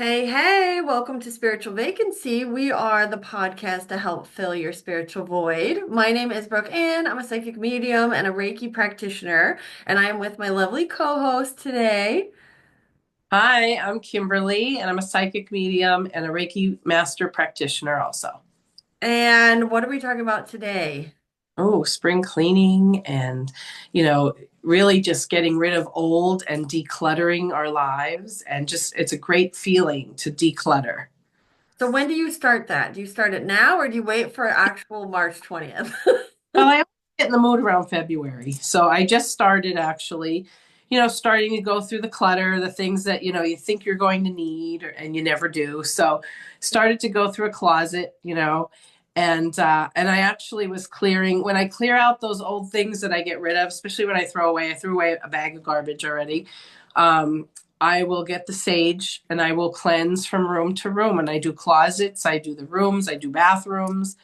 Hey, hey, welcome to Spiritual Vacancy. We are the podcast to help fill your spiritual void. My name is Brooke Ann. I'm a psychic medium and a Reiki practitioner, and I am with my lovely co-host today. Hi, I'm Kimberly, and I'm a psychic medium and a Reiki master practitioner also. And what are we talking about today? Oh, spring cleaning and, you know, really just getting rid of old and decluttering our lives. And just, it's a great feeling to declutter. So when do you start that? Do you start it now or do you wait for actual March 20th? Well, I always get in the mood around February. So I just started actually, starting to go through the clutter, the things that, you think you're going to need and you never do. So started to go through a closet, and I actually was clearing when I clear out those old things that I get rid of, especially when I threw away a bag of garbage already. Um, I will get the sage and I will cleanse from room to room. And I do closets, I do the rooms, I do bathrooms,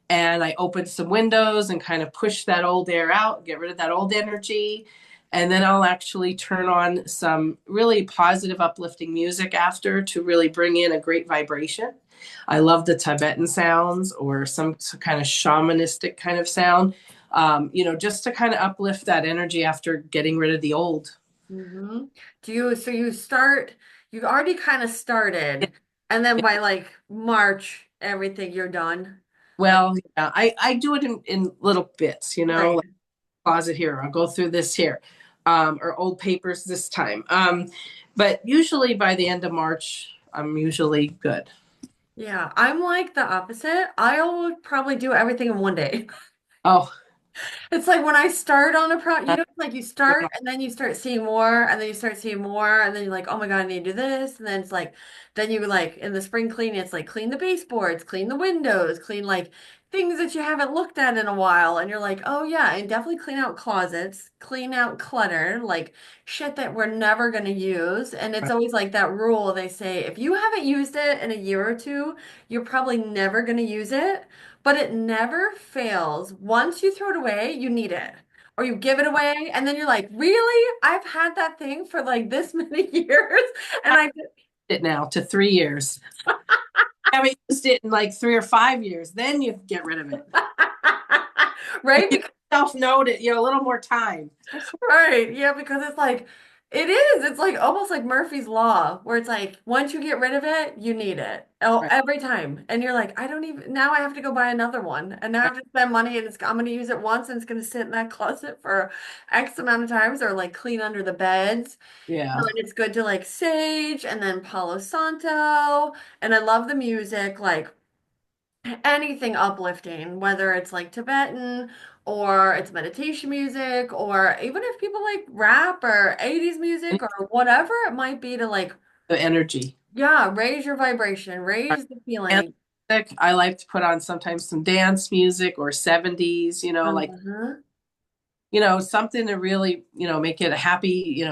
and I open some windows and kind of push that old air out, get rid of that old energy. And then I'll actually turn on some really positive, uplifting music after to really bring in a great vibration. I love the Tibetan sounds or some kind of shamanistic kind of sound, just to kind of uplift that energy after getting rid of the old. hmm so you already kind of started, and then by like March, everything you're done. And Well, yeah, I do it in little bits, right. like closet here. I'll go through this here, or old papers this time. But usually by the end of March, I'm usually good. Yeah, I'm like the opposite. I'll probably do everything in one day. Oh, It's like when I start on a uh, it's like you start and then you start seeing more and then you start seeing more and then you're like, oh my God, I need to do this. And then it's like, then you like in the spring cleaning, it's like clean the baseboards, clean the windows, clean like things that you haven't looked at in a while. And you're like, oh yeah, and definitely clean out closets, clean out clutter, like shit that we're never going to use. And it's always like that rule they say, if you haven't used it in a year or two, you're probably never going to use it. But it never fails. Once you throw it away, you need it. Or you give it away, and then you're like, really? I've had that thing for like this many years. And I I did it now to 3 years. I haven't used it in like 3 or 5 years. Then you get rid of it. right? You self note it, a little more time. Right. Yeah, because it's like it is. It's like almost like Murphy's Law, where it's like once you get rid of it, you need it. Oh, Right. every time. And you're like, I don't even now I have to go buy another one. And now I have to spend money and I'm gonna use it once and it's gonna sit in that closet for X amount of times or like clean under the beds. Yeah. And it's good to like sage and then Palo Santo. And I love the music, like anything uplifting, whether it's like Tibetan or it's meditation music, or even if people like rap or 80s music or whatever it might be to like, The energy. yeah, raise your vibration, raise the And feeling. music, I like to put on sometimes some dance music or 70s, like Uh-huh. something to really, make it a happy,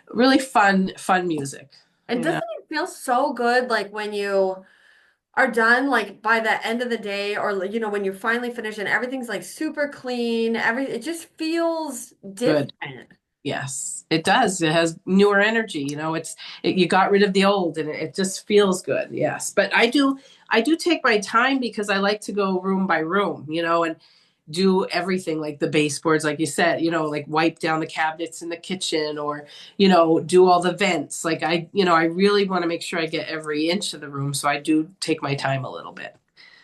really fun music, And you know. doesn't it feel so good like when you are done like by the end of the day or like, when you finally finish and everything's like super clean, it just feels Good. different. Yes, it does. It has newer energy, you got rid of the old and it just feels good. Yes. But I do take my time because I like to go room by room, and do everything like the baseboards, like you said, like wipe down the cabinets in the kitchen or, do all the vents. Like I really want to make sure I get every inch of the room. So I do take my time a little bit.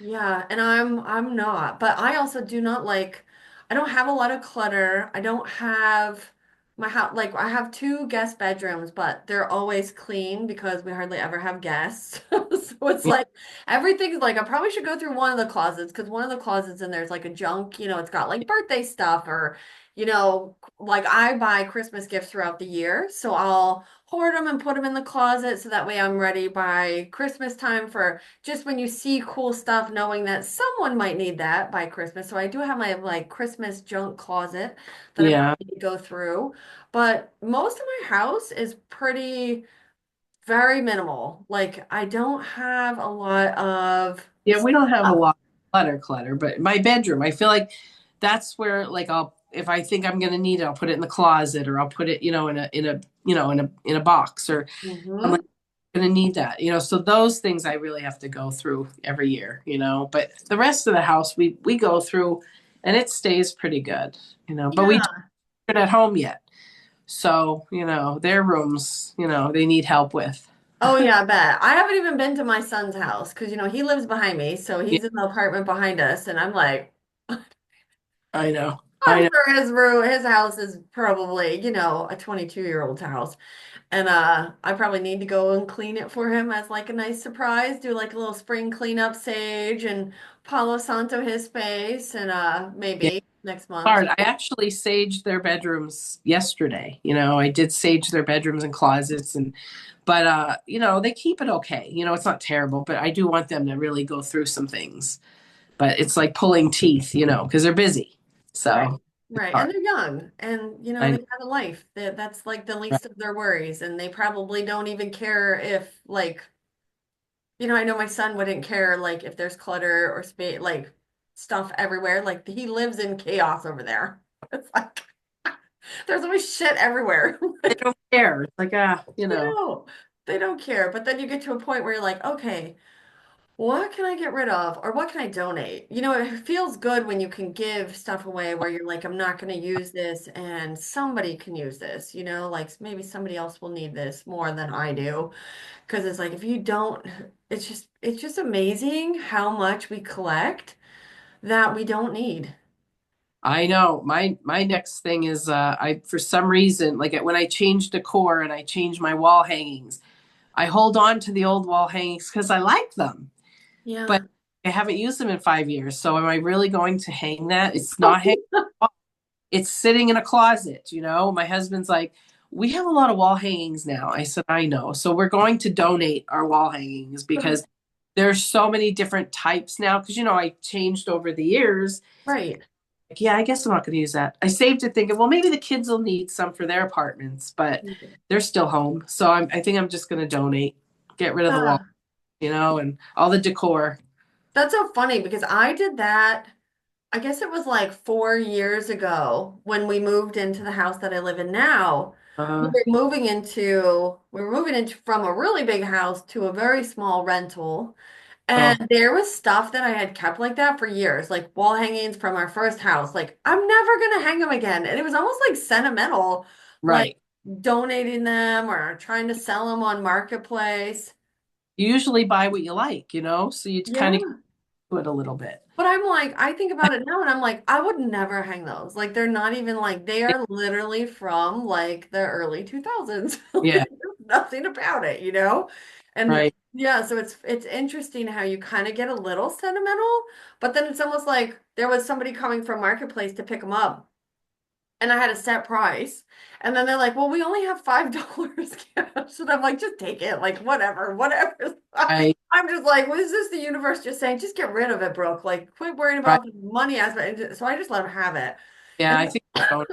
Yeah, and I'm not, but I also do not like I don't have a lot of clutter. I don't have my house like I have two guest bedrooms, but they're always clean because we hardly ever have guests. So it's like everything's like I probably should go through one of the closets because one of the closets in there's like a junk, it's got like birthday stuff or like I buy Christmas gifts throughout the year, so I'll hoard them and put them in the closet so that way I'm ready by Christmas time for just when you see cool stuff, knowing that someone might need that by Christmas. So I do have my like Christmas junk closet that I Yeah. probably need to go through. But most of my house is pretty very minimal. Like I don't have a lot of Yeah, we don't have a stuff. lot of clutter, but my bedroom, I feel like that's where like if I think I'm gonna need it, I'll put it in the closet or I'll put it, in a box or I'm like, Hmm gonna need that, so those things I really have to go through every year, but the rest of the house we go through and it stays pretty good, but we don't Yeah. do it at home yet. So, their rooms, they need help with. Oh yeah, I bet. I haven't even been to my son's house because he lives behind me, so Yeah, he's in the apartment behind us, and I'm like, I know. I I'm know. sure his house is probably, a 22-year-old's house. And I probably need to go and clean it for him as like a nice surprise. Do like a little spring cleanup, sage and Palo Santo his space, and Yeah, maybe next month. hard. I actually saged their bedrooms yesterday. I did sage their bedrooms and closets but they keep it okay. It's not terrible, but I do want them to really go through some things. But it's like pulling teeth, because they're busy. Right. So it's Right. And hard. they're young and I they know. have a life. That's like the Right. least of their worries. And they probably don't even care if like, I know my son wouldn't care like if there's clutter or space like stuff everywhere. Like he lives in chaos over there. It's like there's always shit everywhere. They don't care. It's like, No, they don't care. But then you get to a point where you're like, okay, what can I get rid of or what can I donate? It feels good when you can give stuff away where you're like, I'm not going to use this and somebody can use this, like maybe somebody else will need this more than I do. Because it's like if you don't, it's just amazing how much we collect that we don't need. I know. My next thing is I for some reason, like when I change decor and I change my wall hangings, I hold on to the old wall hangings because I like them. But Yeah. I haven't used them in 5 years. So am I really going to hang that? It's not hanging. It's sitting in a closet, My husband's like, we have a lot of wall hangings now. I said, I know. So we're going to donate our wall hangings because there's so many different types now. Because I changed over the years. Right. Like, yeah, I guess I'm not going to use that. I saved it thinking, well, maybe the kids will need some for their apartments, but they're still home. So I think I'm just going to donate, get rid of the wall, Yeah. and all the decor. That's so funny because I did that. I guess it was like 4 years ago when we moved into the house that I live in now. Uh, We were moving into from a really big house to a very small rental. oh, And there was stuff that I had kept like that for years, like wall hangings from our first house. Like, I'm never gonna hang them again. And it was almost like sentimental, like right. donating them or trying to sell them on Marketplace. You usually buy what you like, so you kind of Yeah. do it a little bit. But I'm like, I think about it now and I'm like, I would never hang those. Like they're not even like they are literally from like the early 2000s. Yeah, Like, there's nothing about it. And right. yeah, so it's interesting how you kind of get a little sentimental, but then it's almost like there was somebody coming from Marketplace to pick them up and I had a set price. And then they're like, well, we only have $5 cash. And I'm like, just take it. Like, whatever, whatever. I I'm just like, well, is this the universe just saying, just get rid of it, Brooke? Like, quit worrying right. about the money aspect. And so I just let them have it. Yeah, And I think so,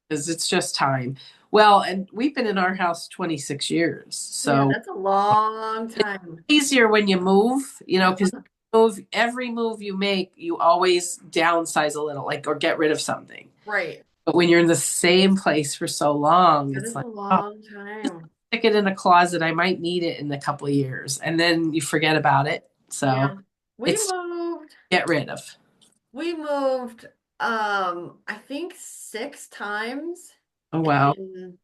because it's just time. Well, and we've been in our house 26 years, yeah, so that's a long it's time. easier when you move, Yeah. because every move you make, you always downsize a little, like or get rid of something. Right. But when you're in the same place for so long, That it's is a like, oh, long time. stick it in a closet. I might need it in a couple of years, and then you forget about it. So Yeah. We it's moved. get rid of. We moved, I think 6 times Oh wow, in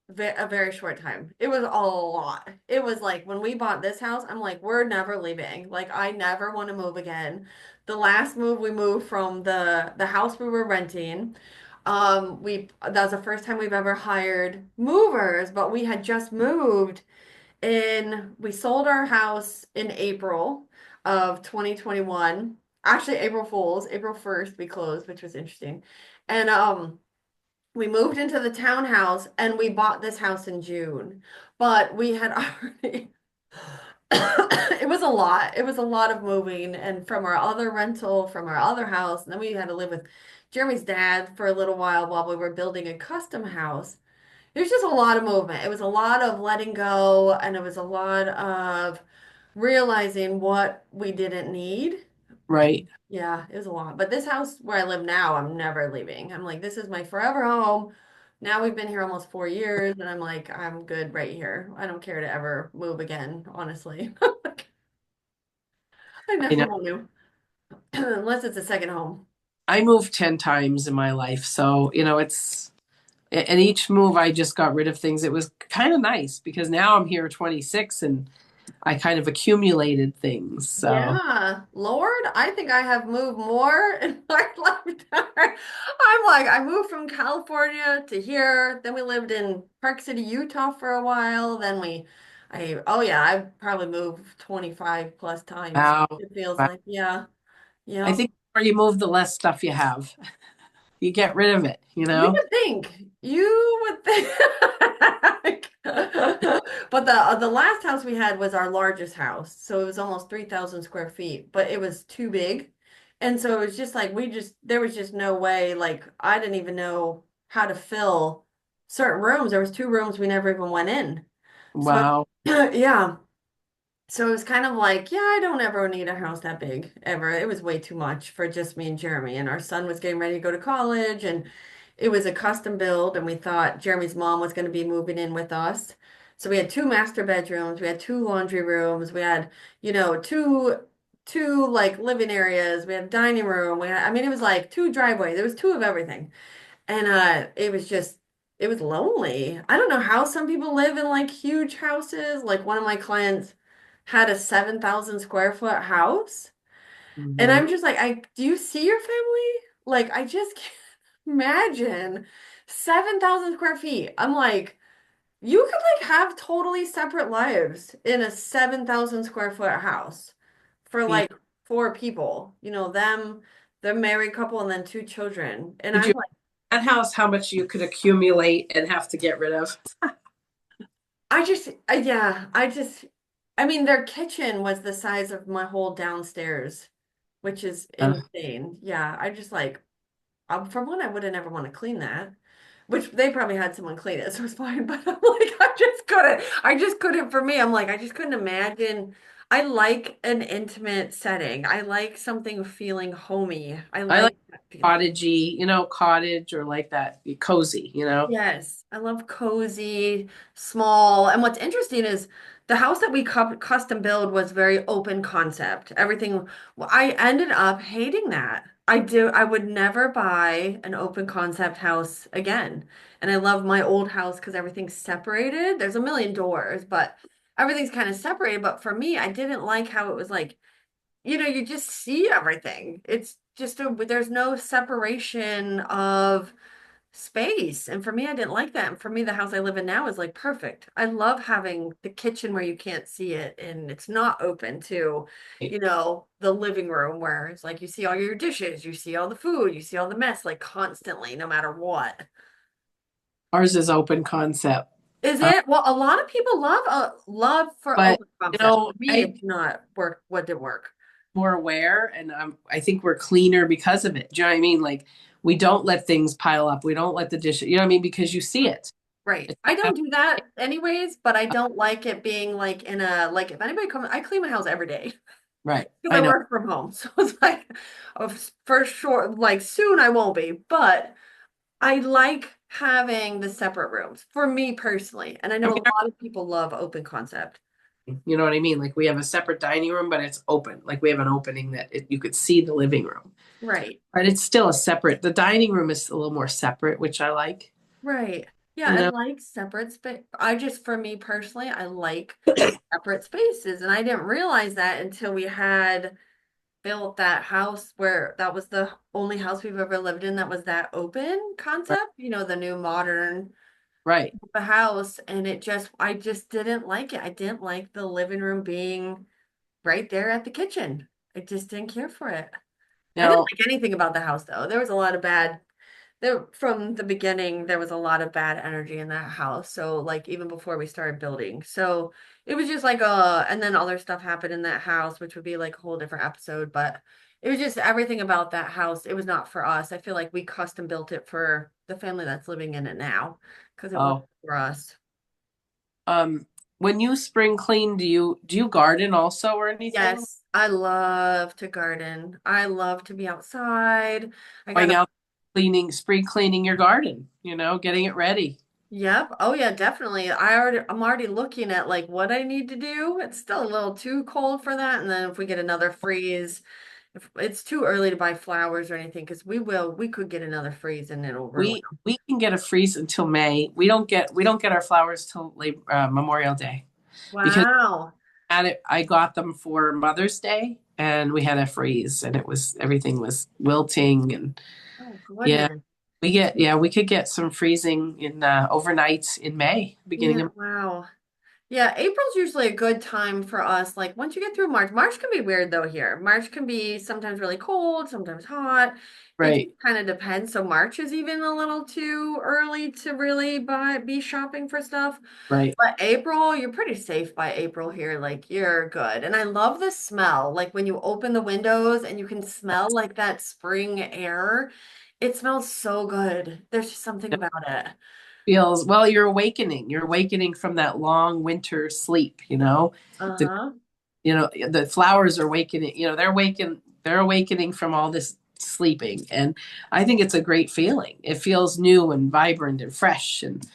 a very short time. It was a lot. It was like when we bought this house, I'm like, we're never leaving. Like I never want to move again. The last move we moved from the house we were renting. That was the first time we've ever hired movers, but we had just moved we sold our house in April of 2021. Actually, April Fools, April 1st we closed, which was interesting. And we moved into the townhouse and we bought this house in June. But we had already it was a lot. It was a lot of moving and from our other rental, from our other house, and then we had to live with Jeremy's dad for a little while we were building a custom house. It was just a lot of movement. It was a lot of letting go and it was a lot of realizing what we didn't need. right. Yeah, it was a lot. But this house where I live now, I'm never leaving. I'm like, this is my forever home Now we've been here almost 4 years, and I'm like, I'm good right here. I don't care to ever move again, honestly. I I never know. want to, unless it's a second home. I moved 10 times in my life. So, and each move I just got rid of things. It was kind of nice because now I'm here 26 and I kind of accumulated things. So, Yeah, Lord, I think I have moved more in my lifetime. I'm like, I moved from California to here. Then we lived in Park City, Utah for a while. Oh yeah, I've probably moved 25 plus times. wow. It feels Wow. like, yeah, I yep. think the more you move, the less stuff you have. You get rid of it, you You know? would think. You would think. But the last house we had was our largest house. So it was almost 3,000 square feet, but it was too big. And so it was just like there was just no way, like I didn't even know how to fill certain rooms. There was two rooms we never even went in. So Wow. yeah. So it was kind of like, yeah, I don't ever need a house that big ever. It was way too much for just me and Jeremy. And our son was getting ready to go to college, and it was a custom build. And we thought Jeremy's mom was going to be moving in with us. So we had two master bedrooms, we had two laundry rooms, we had, two like living areas, we had a dining room, I mean, it was like two driveways. There was two of everything. And it was lonely. I don't know how some people live in like huge houses. Like one of my clients had a 7,000 square foot house. And Mhm. I'm just like, do you see your family? Like, I just can't imagine 7,000 square feet. I'm like, you could like have totally separate lives in a 7,000 square foot house for Yeah. like four people, the married couple, and then two children. And Could I'm you like, that house how much you could accumulate and have to get rid of? yeah, I mean, their kitchen was the size of my whole downstairs, which is insane. Yeah, I just like, for one, I would have never want to clean that, which they probably had someone clean it, so it's fine. But I'm like, I just couldn't for me. I'm like, I just couldn't imagine. I like an intimate setting. I like something feeling homey. I I like like that feeling. cottagey, cottage or like that, be cozy. Yes, I love cozy, small. And what's interesting is the house that we custom build was very open concept. Everything, well, I ended up hating that. I would never buy an open concept house again. And I love my old house because everything's separated. There's a million doors, but everything's kind of separated. But for me, I didn't like how it was like, you just see everything. It's just there's no separation of space. And for me, I didn't like that. And for me, the house I live in now is like perfect. I love having the kitchen where you can't see it and it's not open to, the living room where it's like you see all your dishes, you see all the food, you see all the mess like constantly, no matter what. Ours is open concept. Is Uh, it? Well, a lot of people love for but open concept. For me, I'm it's not work. What did work? more aware and I think we're cleaner because of it. Do you know what I mean? Like we don't let things pile up. We don't let the dishes, you know what I mean? Because you see it. Right. It's I don't do that anyways, but I don't like it being like like if anybody comes, I clean my house every day. right. Because I I know. work from home. So it's like, for sure, like soon I won't be, but I like having the separate rooms for me personally. And I I know mean, a lot of people love open concept. you know what I mean? Like we have a separate dining room, but it's open. Like we have an opening that you could see the living room. Right. But it's still a separate, the dining room is a little more separate, which I like, Right. Yeah, you I know? like separate space. For me personally, I like separate spaces. And I didn't realize that until we had built that house where that was the only house we've ever lived in that was that open Right. concept, the new modern Right. the house. And I just didn't like it. I didn't like the living room being right there at the kitchen. I just didn't care for it. I didn't Now, like anything about the house though. There was a lot of from the beginning, there was a lot of bad energy in that house. So like even before we started building. So it was just like and then other stuff happened in that house, which would be like a whole different episode, but it was just everything about that house. It was not for us. I feel like we custom built it for the family that's living in it now because it wasn't oh, for us. um, when you spring clean, do you garden also or anything? Yes, I love to garden. I love to be outside. I got Going a out spring cleaning your garden, getting it ready. Yep. Oh yeah, definitely. I'm already looking at like what I need to do. It's still a little too cold for that. And then if we get another freeze, if it's too early to buy flowers or anything, because we could get another freeze and it'll ruin We can get a freeze until May. We don't get our flowers till Memorial Day them. because Wow. I got them for Mother's Day and we had a freeze and everything was wilting and Oh yeah, goodness. we could get some freezing in overnight in May, beginning Yeah, of wow. Yeah, April's usually a good time for us. Like once you get through March, March can be weird though here. March can be sometimes really cold, sometimes hot. It just right, kind of depends. So March is even a little too early to really be shopping for stuff. right. But April, you're pretty safe by April here. Like you're good. And I love the smell. Like when you open the windows and you can smell like that spring air. It smells so good. There's just something about it. Feels well, you're awakening from that long winter sleep, the Uh-huh. the flowers are awakening, they're awakening from all this sleeping. And I think it's a great feeling. It feels new and vibrant and fresh and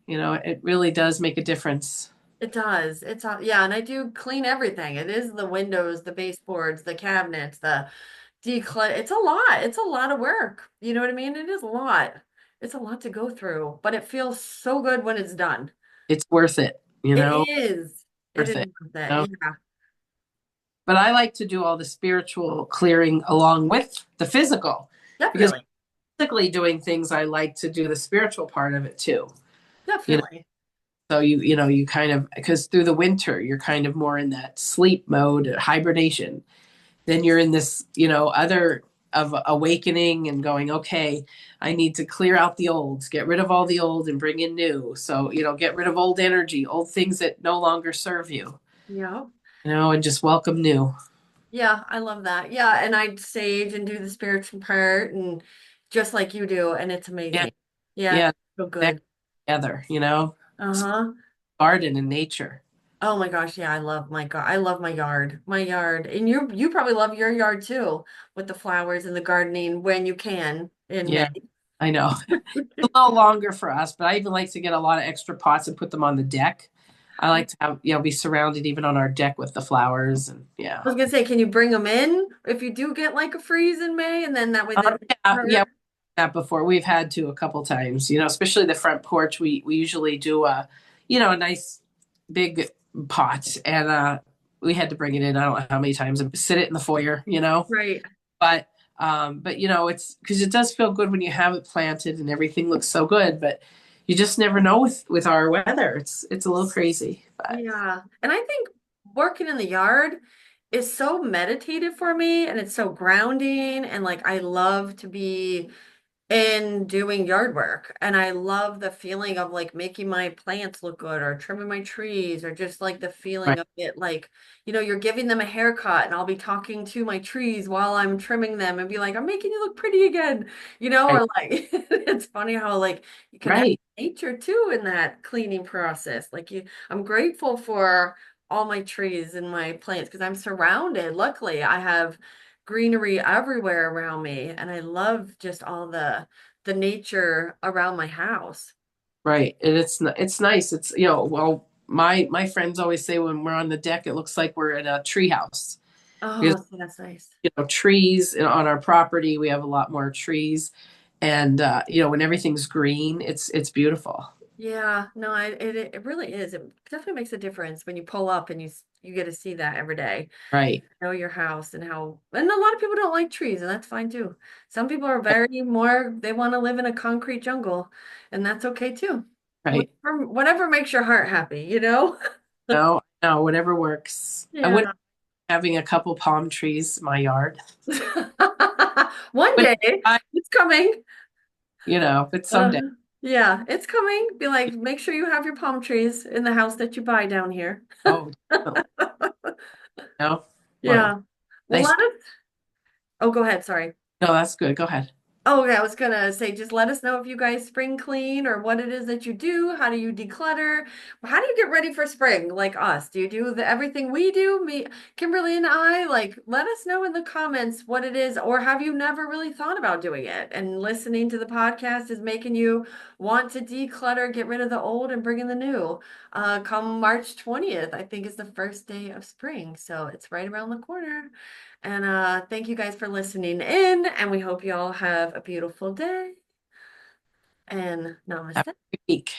it really does make a difference. It does. Yeah, and I do clean everything. It is the windows, the baseboards, the cabinets, the declutter. It's a lot. It's a lot of work. You know what I mean? It is a lot. It's a lot to go through, but it feels so good when it's done. It's worth it, It is. It worth is it. worth you know? it. Yeah, But I like to do all the spiritual clearing along with the physical because definitely. physically doing things, I like to do the spiritual part of it too. You know, Definitely. so you kind of, because through the winter you're kind of more in that sleep mode, hibernation. Then you're in this, other of awakening and going, okay, I need to clear out the old, get rid of all the old and bring in new. So, get rid of old energy, old things that no longer serve you, Yeah. and just welcome new. Yeah, I love that. Yeah, and I sage and do the spiritual part and just like you do, and it's Yeah. amazing. Yeah, Yeah. so Connect good. together, Uh-huh. garden and nature. Oh my gosh, yeah, I love my God. I love my yard. My yard. And you probably love your yard too, with the flowers and the gardening when you can in Yeah, May. I know. It's a little longer for us, but I even like to get a lot of extra pots and put them on the deck. I like to have, be surrounded even on our deck with the flowers and yeah. I was gonna say, can you bring them in if you do get like a freeze in May, and then that way they don't Yeah, hurt? that before. We've had to a couple times, especially the front porch. We usually do a nice big pot and we had to bring it in, I don't know how many times, and sit it in the foyer. Right. But it's because it does feel good when you have it planted and everything looks so good, but you just never know with our weather. It's a little crazy, but Yeah. And I think working in the yard is so meditative for me and it's so grounding and like I love to be in doing yard work. And I love the feeling of like making my plants look good or trimming my trees or just like the feeling right, of it like, you're giving them a haircut and I'll be talking to my trees while I'm trimming them and be like, I'm making you look pretty again, right, or like it's funny how like you connect right, with nature too in that cleaning process. I'm grateful for all my trees and my plants because I'm surrounded. Luckily, I have greenery everywhere around me and I love just all the nature around my house. right. And it's nice. It's well, my friends always say when we're on the deck, it looks like we're in a tree house because Oh, so that's nice. trees on our property. We have a lot more trees, and when everything's green, it's beautiful. Yeah, no, it really is. It definitely makes a difference when you pull up and you get to see that every day. Right, Know your house and a lot of people don't like trees, and that's fine too. Some people are very more, they want to live in a concrete jungle, and that's okay too. right. Whatever makes your heart happy? No, no, whatever works. I wouldn't Yeah. having a couple palm trees in my yard. One But day it's coming. but Uh, someday. yeah, it's coming. Be like, make sure you have your palm trees in the house that you buy down here. Oh, definitely. No, well, Yeah. Well, nice. let us. Oh, go ahead. Sorry. No, that's good. Go ahead. Oh, okay, I was gonna say, just let us know if you guys spring clean or what it is that you do. How do you declutter? How do you get ready for spring like us? Do you do everything we do? Me, Kimberly and I, like, let us know in the comments what it is, or have you never really thought about doing it? And listening to the podcast is making you want to declutter, get rid of the old and bring in the new. Come March 20th, I think is the first day of spring. So it's right around the corner. And thank you guys for listening in, and we hope you all have a beautiful day. And Have namaste. a good week.